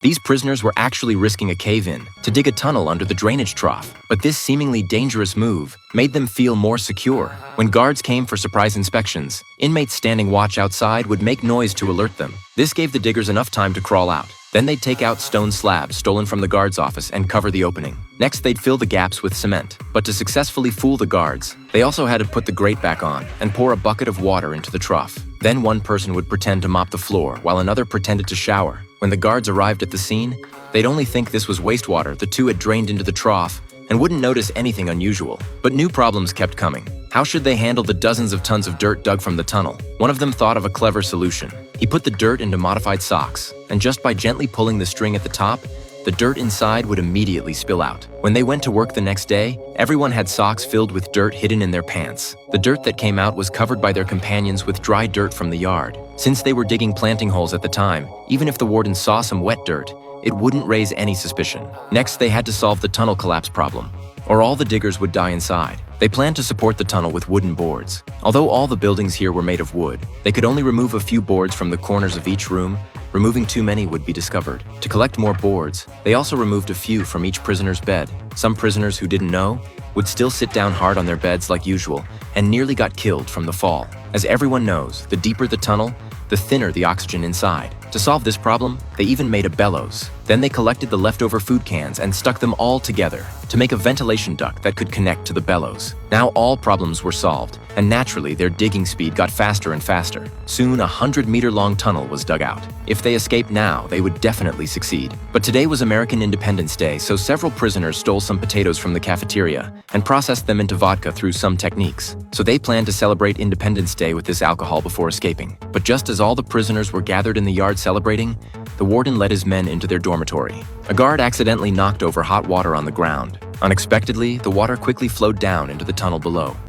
These prisoners were actually risking a cave-in to dig a tunnel under the drainage trough, but this seemingly dangerous move made them feel more secure. When guards came for surprise inspections, inmates standing watch outside would make noise to alert them. This gave the diggers enough time to crawl out. Then they'd take out stone slabs stolen from the guard's office and cover the opening. Next, they'd fill the gaps with cement. But to successfully fool the guards, they also had to put the grate back on and pour a bucket of water into the trough. Then one person would pretend to mop the floor while another pretended to shower. When the guards arrived at the scene, they'd only think this was wastewater the two had drained into the trough and wouldn't notice anything unusual. But new problems kept coming. How should they handle the dozens of tons of dirt dug from the tunnel? One of them thought of a clever solution. He put the dirt into modified socks, and just by gently pulling the string at the top, the dirt inside would immediately spill out. When they went to work the next day, everyone had socks filled with dirt hidden in their pants. The dirt that came out was covered by their companions with dry dirt from the yard. Since they were digging planting holes at the time, even if the warden saw some wet dirt, it wouldn't raise any suspicion. Next, they had to solve the tunnel collapse problem, or all the diggers would die inside. They planned to support the tunnel with wooden boards. Although all the buildings here were made of wood, they could only remove a few boards from the corners of each room. Removing too many would be discovered. To collect more boards, they also removed a few from each prisoner's bed. Some prisoners who didn't know would still sit down hard on their beds like usual and nearly got killed from the fall. As everyone knows, the deeper the tunnel, the thinner the oxygen inside. To solve this problem, they even made a bellows. Then they collected the leftover food cans and stuck them all together to make a ventilation duct that could connect to the bellows. Now all problems were solved, and naturally their digging speed got faster and faster. Soon a 100-meter-long tunnel was dug out. If they escaped now, they would definitely succeed. But today was American Independence Day, so several prisoners stole some potatoes from the cafeteria and processed them into vodka through some techniques. So they planned to celebrate Independence Day with this alcohol before escaping. But just as all the prisoners were gathered in the yard celebrating, the warden led his men into their dormitory. A guard accidentally knocked over hot water on the ground. Unexpectedly, the water quickly flowed down into the tunnel below.